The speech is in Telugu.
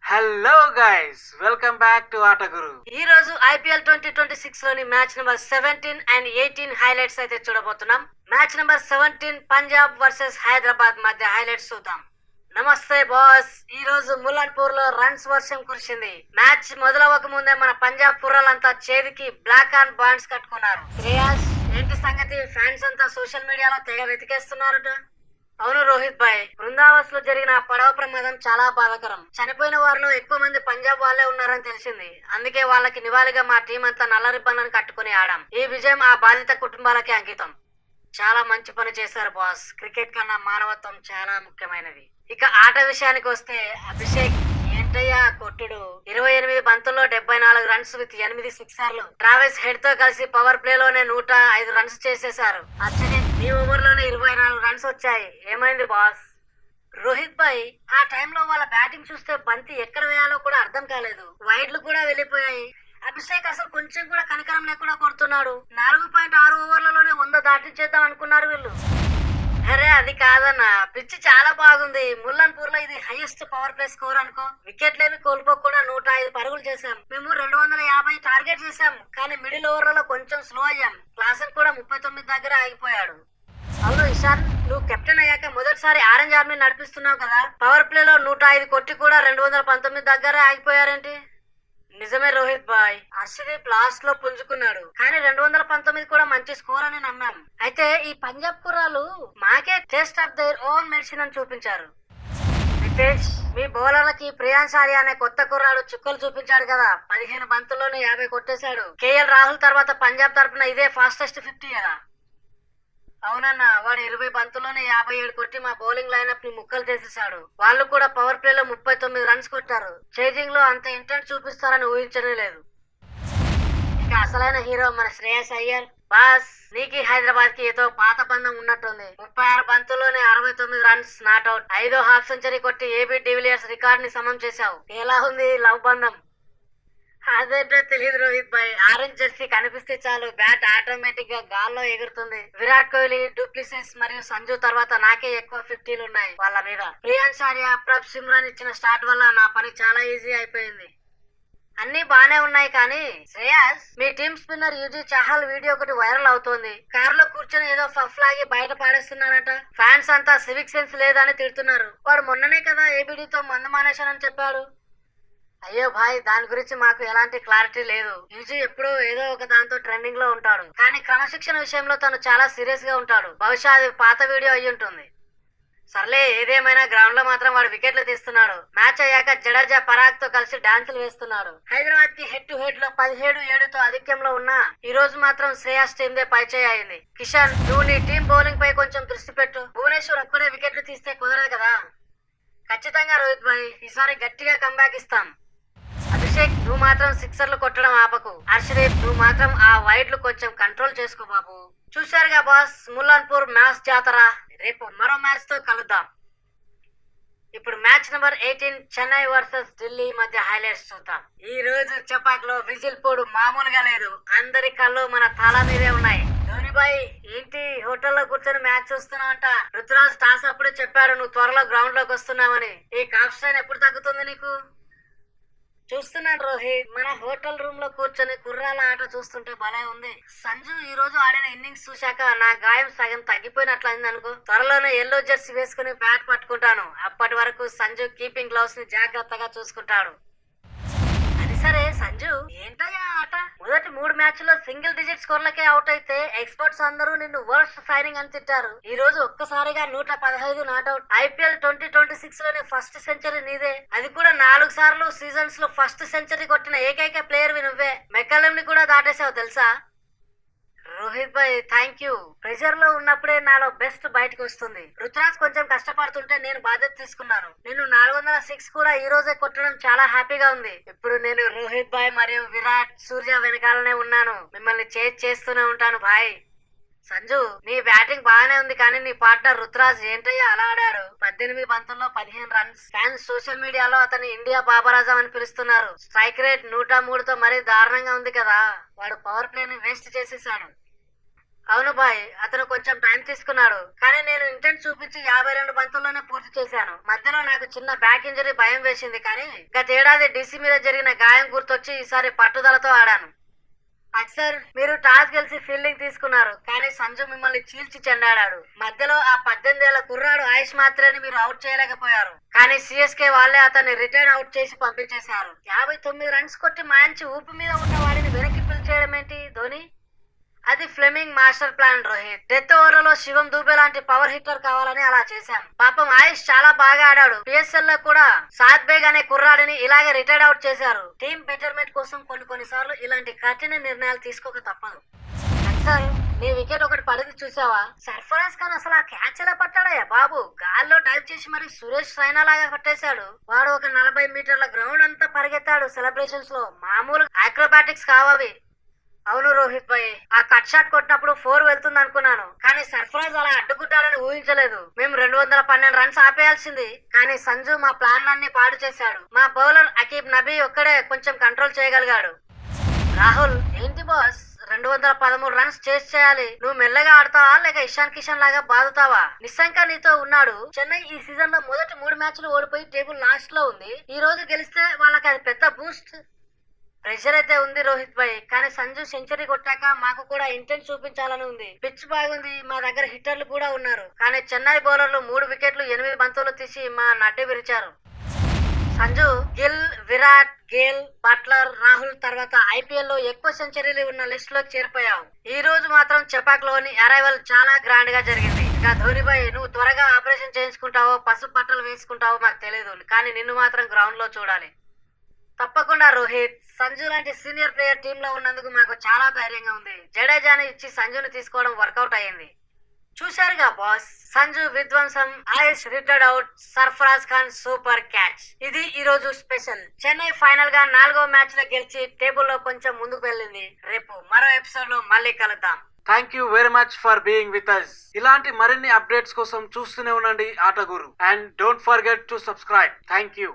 Hello guys, welcome back to ఆట గురు. ఈ రోజు IPL 2026 లోని మ్యాచ్ నెంబర్ 17 అండ్ 18 హైలైట్స్ అయితే చూడబోతున్నాం. Match number 17 Punjab versus Hyderabad మధ్య హైలైట్స్ చూద్దాం. నమస్తే బాస్. ఈ రోజు ముల్లన్పూర్ లో రన్స్ వర్షం కురిసింది. మ్యాచ్ మొదలవక ముందే మన పంజాబ్ పుర్రలంతా చేతికి బ్లాక్ అండ్ బాండ్స్ కట్టుకున్నారు. శ్రేయాస్, ఏంటి సంగతి? ఫ్యాన్స్ అంతా సోషల్ మీడియాలో తెగ వెతికేస్తున్నారట. అవును రోహిత్ భాయ్, బృందావస్ లో జరిగిన పడవ ప్రమాదం చాలా బాధాకరం. చనిపోయిన వారిలో ఎక్కువ మంది పంజాబ్ వాళ్ళే ఉన్నారని తెలిసింది. అందుకే వాళ్ళకి నివాళిగా మా టీం అంతా నల్ల రిబ్బన్లను కట్టుకుని ఆడాం. ఈ విజయం ఆ బాధిత కుటుంబాలకి అంకితం. చాలా మంచి పని చేశారు బాస్. క్రికెట్ కన్నా మానవత్వం చాలా ముఖ్యమైనది. ఇక ఆట విషయానికి వస్తే, అభిషేక్ ఏంటయ్యా కొట్టుడు. 28 బంతుల్లో 74 రన్స్ విత్ 8 సిక్సర్లు. ట్రావెస్ హెడ్ తో కలిసి పవర్ ప్లే లోనే 105 రన్స్ చేసేశారు. అర్చదీప్, ఈ ఓవర్ లోనే 24 రన్స్ వచ్చాయి. ఏమైంది బాస్? రోహిత్ భాయ్, ఆ టైంలో వాళ్ళ బ్యాటింగ్ చూస్తే బంతి ఎక్కడ వేయాలో కూడా అర్థం కాలేదు. వైడ్లు కూడా వెళ్ళిపోయాయి. అభిషేక్ అసలు కొంచెం కూడా కనికరం లేకుండా కొడుతున్నాడు. 4.6 ఓవర్లలోనే 100 దాటించేద్దాం అనుకున్నారు వీళ్ళు. అరే అది కాదన్నా, పిచ్ చాలా బాగుంది. ముల్లన్పూర్ లో ఇది హైయెస్ట్ పవర్ ప్లే స్కోర్ అనుకో. వికెట్లేమి కోల్పోకుండా 105 పరుగులు చేశాం. మేము 250 టార్గెట్ చేశాం. కానీ మిడిల్ ఓవర్లలో కొంచెం స్లో అయ్యాం. క్లాసన్ కూడా 39 దగ్గర ఆగిపోయాడు. అవును ఇషాన్, నువ్వు కెప్టెన్ అయ్యాక మొదటిసారి ఆరెంజ్ ఆర్మీ నడిపిస్తున్నావు కదా. పవర్ ప్లే లో 105 కొట్టి కూడా 219 దగ్గర ఆగిపోయారేంటి? నిజమే రోహిత్ భాయ్, హర్షదీప్ లాస్ట్ లో పుంజుకున్నాడు. కానీ 219 కూడా మంచి స్కోర్ అని నమ్మాం. అయితే ఈ పంజాబ్ కుర్రాలు మాకే taste of their own medicine అని చూపించారు. నితేష్, మీ బౌలర్లకి ప్రియాంశ్ ఆర్య అనే కొత్త కుర్రాడు చుక్కలు చూపించాడు కదా. 15 బంతుల్లోనే 50 కొట్టేశాడు. KL రాహుల్ తర్వాత పంజాబ్ తరపున ఇదే ఫాస్టెస్ట్ 50 కదా. అవునన్నా, వాడు 20 బంతుల్లోనే 57 కొట్టి మా బౌలింగ్ లైనప్ ని ముక్కలు చేసేసాడు. వాళ్ళు కూడా పవర్ ప్లే లో 39 రన్స్ కొట్టారు. చేజింగ్ లో అంత ఇంటెంట్ చూపిస్తారని ఊహించనే లేదు. ఇక అసలైన హీరో మన శ్రేయస్ అయ్యర్. బాస్, నీకు హైదరాబాద్ కి ఏదో పాత బంధం ఉన్నట్టుంది. 36 బంతుల్లోనే 69 రన్స్ నాట్అవుట్. 5వ హాఫ్ సెంచరీ కొట్టి AB డివిలియర్స్ రికార్డ్ ని సమం చేశావు. ఎలా ఉంది లవ్ బంధం? అదేంటో తెలియదు రోహిత్ భాయ్. ఆరెంజ్ జెర్సీ కనిపిస్తే చాలు బ్యాట్ ఆటోమేటిక్ గా గాల్లో ఎగురుతుంది. విరాట్ కోహ్లీ, డూప్లిసిస్ మరియు సంజు తర్వాత నాకే ఎక్కువ 50లు ఉన్నాయి వాళ్ళ మీద. ప్రియాంశ్ ఆర్య, ప్రబ్ సిమ్రాన్ ఇచ్చిన స్టార్ట్ వల్ల నా పని చాలా ఈజీ అయిపోయింది. అన్ని బానే ఉన్నాయి కానీ శ్రేయాస్, మీ team spinner Yuzi Chahal video ఒకటి వైరల్ అవుతోంది. కార్ లో కూర్చొని ఏదో ఫఫ్ లాగి బయట పాడేస్తున్నాడట. ఫ్యాన్స్ అంతా సివిక్ సెన్స్ లేదని తిడుతున్నారు. వాడు మొన్ననే కదా ABDతో మందు మానేశానని చెప్పాడు. అయ్యో భాయ్, దాని గురించి మాకు ఎలాంటి క్లారిటీ లేదు. యూజీ ఎప్పుడూ ఏదో ఒక దాంతో ట్రెండింగ్ లో ఉంటాడు. కానీ క్రమశిక్షణ విషయంలో తను చాలా సీరియస్ గా ఉంటాడు. బహుశా అది పాత వీడియో అయి ఉంటుంది. సర్లే, ఏదేమైనా గ్రౌండ్ లో మాత్రం వాడు వికెట్లు తీస్తున్నాడు. మ్యాచ్ అయ్యాక జడేజా పరాగ్ తో కలిసి డాన్సులు వేస్తున్నాడు. హైదరాబాద్ కి హెడ్ టు హెడ్ లో 17-7తో ఆధిక్యంలో ఉన్నా ఈ రోజు మాత్రం శ్రేయాస్ టీమ్ దే పైచేయి అయింది. కిషన్, నువ్వు నీ టీం బౌలింగ్ పై కొంచెం దృష్టి పెట్టు. భువనేశ్వర్ ఒక్కడే వికెట్లు తీస్తే కుదరదు కదా. ఖచ్చితంగా రోహిత్ భాయ్, ఈసారి గట్టిగా కంబ్యాక్ ఇస్తాం. అభిషేక్, నువ్వు మాత్రం సిక్సర్లు కొట్టడం ఆపకు. హర్షదీప్, నువ్వు మాత్రం ఆ వైడ్లు కొంచెం కంట్రోల్ చేసుకో బాబు. చూశారుగా బాస్, ముల్లన్పూర్ మ్యాచ్ జాతర. రేపు మరో మ్యాచ్ తో కలుద్దాం. ఇప్పుడు match number 18 Chennai versus Delhi మధ్య హైలైట్స్ చూద్దాం. ఈ రోజు చపాక్ లో విజిల్ పోడు మామూలుగా లేదు. అందరి కళ్ళు మన తల మీదే ఉన్నాయి. ధోనిబాయ్, ఏంటి హోటల్లో కూర్చొని మ్యాచ్ చూస్తున్నావంట? రుతురాజ్ టాస్ అప్పుడే చెప్పాడు నువ్వు త్వరలో గ్రౌండ్ లోకి వస్తున్నావని. ఈ కాఫ్ స్ట్రైన్ ఎప్పుడు తగ్గుతుంది నీకు? చూస్తున్నాను రోహిత్, మన హోటల్ రూమ్ లో కూర్చొని కుర్రాల ఆట చూస్తుంటే భలే ఉంది. సంజు ఈ రోజు ఆడిన ఇన్నింగ్స్ చూశాక నా గాయం సగం తగ్గిపోయినట్లయింది అనుకో. త్వరలోనే ఎల్లో జెర్సీ వేసుకుని బ్యాట్ పట్టుకుంటాను. అప్పటి వరకు సంజు కీపింగ్ గ్లౌస్ ని జాగ్రత్తగా చూసుకుంటాడు. అది సరే సంజు, ఏంటయ్యా ఆట? మొదటి 3 మ్యాచ్ల్లో సింగిల్ డిజిట్ స్కోర్లకే అవుట్ అయితే ఎక్స్పర్ట్స్ అందరూ నిన్ను వర్స్ట్ సైనింగ్ అని తిట్టారు. ఈ రోజు ఒక్కసారిగా 115 నాట్అవుట్. IPL 2026 లోనే ఫస్ట్ సెంచరీ నీదే. అది కూడా 4 సార్లు సీజన్స్ లో ఫస్ట్ సెంచరీ కొట్టిన ఏకైక ప్లేయర్ వి నువ్వే. మెక్కలెం ని కూడా దాటేసావు తెలుసా? రోహిత్ భాయ్, థ్యాంక్ యూ. ప్రెషర్ లో ఉన్నప్పుడే నాలో బెస్ట్ బయటకు వస్తుంది. రుతురాజ్ కొంచెం కష్టపడుతుంటే నేను బాధ్యత తీసుకున్నాను. నేను 406 కూడా ఈ రోజే కొట్టడం చాలా హ్యాపీగా ఉంది. ఇప్పుడు నేను రోహిత్ భాయ్ మరియు విరాట్, సూర్య వెనకాలనే ఉన్నాను. మిమ్మల్ని చేస్తూనే ఉంటాను భాయ్. సంజు, నీ బ్యాటింగ్ బాగానే ఉంది కానీ నీ పార్ట్నర్ రుతురాజ్ ఏంటయ్యా అలా ఆడాడు? 18 బంతుల్లో 15 రన్స్. ఫ్యాన్స్ సోషల్ మీడియాలో అతని ఇండియా బాబరాజం అని పిలుస్తున్నారు. స్ట్రైక్ రేట్ 103తో మరీ దారుణంగా ఉంది కదా. వాడు పవర్ ప్లే ని వేస్ట్ చేసేసాడు. అవును బాయ్, అతను కొంచెం టైం తీసుకున్నాడు, కానీ నేను ఇంటెంట్ చూపించి 52 బంతుల్లోనే పూర్తి చేశాను. మధ్యలో నాకు చిన్న బ్యాక్ ఇంజరీ భయం వేసింది, కానీ గతేడాది డీసీ మీద జరిగిన గాయం గుర్తొచ్చి ఈసారి పట్టుదలతో ఆడాను. అక్సర్, మీరు టాస్ గెలిచి ఫీల్డింగ్ తీసుకున్నారు, కానీ సంజు మిమ్మల్ని చీల్చి చెండాడాడు. మధ్యలో ఆ 18 ఏళ్ల కుర్రాడు ఆయుష్ మాత్రని మీరు అవుట్ చేయలేకపోయారు, కానీ సిఎస్కే వాళ్ళే అతన్ని రిటర్న్ అవుట్ చేసి పంపించేశారు. 59 రన్స్ కొట్టి మంచి ఊపి మీద ఉన్న వాడిని వెనక్కి పిలిచేయడం ఏంటి ధోని? అది Fleming master plan Rohit. Death over లో శివం దూబే లాంటి పవర్ హిట్టర్ కావాలని అలా చేశాం. పాపం ఆయుష్ చాలా బాగా ఆడాడు. పిఎస్ఎల్ లో కూడా సాద్ బేగ్ అనే కుర్రాడిని ఇలాగే రిటైర్డ్ అవుట్ చేశారు. టీమ్ బెటర్మెంట్ కోసం కొన్నిసార్లు ఇలాంటి కఠిన నిర్ణయాలు తీసుకోక తప్పదు. సార్, నీ వికెట్ ఒకటి పడింది చూసావా? సర్ఫరాజ్ ఖాన్ అసలు ఆ క్యాచ్ ఎలా పట్టాడయ్యా బాబు? గాల్లో డైవ్ చేసి మరి సురేష్ రైనా లాగా పట్టేశాడు. వాడు ఒక 40 మీటర్ల గ్రౌండ్ అంతా పరిగెత్తాడు సెలబ్రేషన్స్ లో. మామూలు అక్రోబాటిక్స్ కావవి. అవును రోహిత్ భాయ్, ఆ కట్ షాట్ కొట్టినప్పుడు 4 వెళ్తుంది అనుకున్నాను, కానీ సర్ఫరాజ్ అలా అడ్డుకుంటాడని ఊహించలేదు. మేము 212 రన్స్ ఆపేయాల్సింది, కానీ సంజు మా ప్లాన్ అన్ని పాడు చేశాడు. మా బౌలర్ అకీబ్ నబీ ఒక్కడే కొంచెం కంట్రోల్ చేయగలిగాడు. రాహుల్, ఏంటి బాస్, 213 రన్స్ చేసి చేయాలి. నువ్వు మెల్లగా ఆడతావా లేక ఇషాన్ కిషన్ లాగా బాదుతావా? నిశంక నీతో ఉన్నాడు. చెన్నై ఈ సీజన్ లో మొదటి 3 మ్యాచ్లు ఓడిపోయి టేబుల్ లాస్ట్ లో ఉంది. ఈ రోజు గెలిస్తే వాళ్ళకి అది పెద్ద బూస్ట్. ప్రెషర్ అయితే ఉంది రోహిత్ భాయ్, కానీ సంజు సెంచరీ కొట్టాక మాకు కూడా ఇంటెంట్ చూపించాలని ఉంది. పిచ్ బాగుంది, మా దగ్గర హిట్టర్లు కూడా ఉన్నారు, కానీ చెన్నై బౌలర్లు 3 వికెట్లు 8 బంతులు తీసి మా నడ్డి విరిచారు. సంజు, గిల్, విరాట్, గేల్, బట్లర్, రాహుల్ తర్వాత ఐపీఎల్ లో ఎక్కువ సెంచరీలు ఉన్న లిస్ట్ లోకి చేరిపోయావు. ఈ రోజు మాత్రం చెపాక్ లోని అరైవల్ చాలా గ్రాండ్ గా జరిగింది. ఇక ధోని భాయ్, నువ్వు త్వరగా ఆపరేషన్ చేయించుకుంటావో పసుపు బట్టలు వేసుకుంటావో మాకు తెలియదు, కానీ నిన్ను మాత్రం గ్రౌండ్ లో చూడాలి. తప్పకుండా రోహిత్. సంజు లాంటి సీనియర్ ప్లేయర్ టీమ్ లో ఉన్నందుకు మాకు చాలా ధైర్యంగా ఉంది. జడేజాని ఇచ్చి సంజుని తీసుకోవడం వర్కౌట్ అయ్యింది. చూశారుగా బాస్, సంజు విధ్వంసం, Ayush retired out, Sarfaraz Khan super catch. ఇది ఈ రోజు స్పెషల్. చెన్నై ఫైనల్ గా 4వ మ్యాచ్ లో గెలిచి టేబుల్ లో కొంచెం ముందుకు వెళ్ళింది. రేపు మరో ఎపిసోడ్ లో మళ్ళీ కలుద్దాం. Thank you very much for being with us. ఇలాంటి మరిన్ని అప్డేట్స్ కోసం చూస్తూనే ఉండండి Aata Guru. And don't forget to subscribe. Thank you.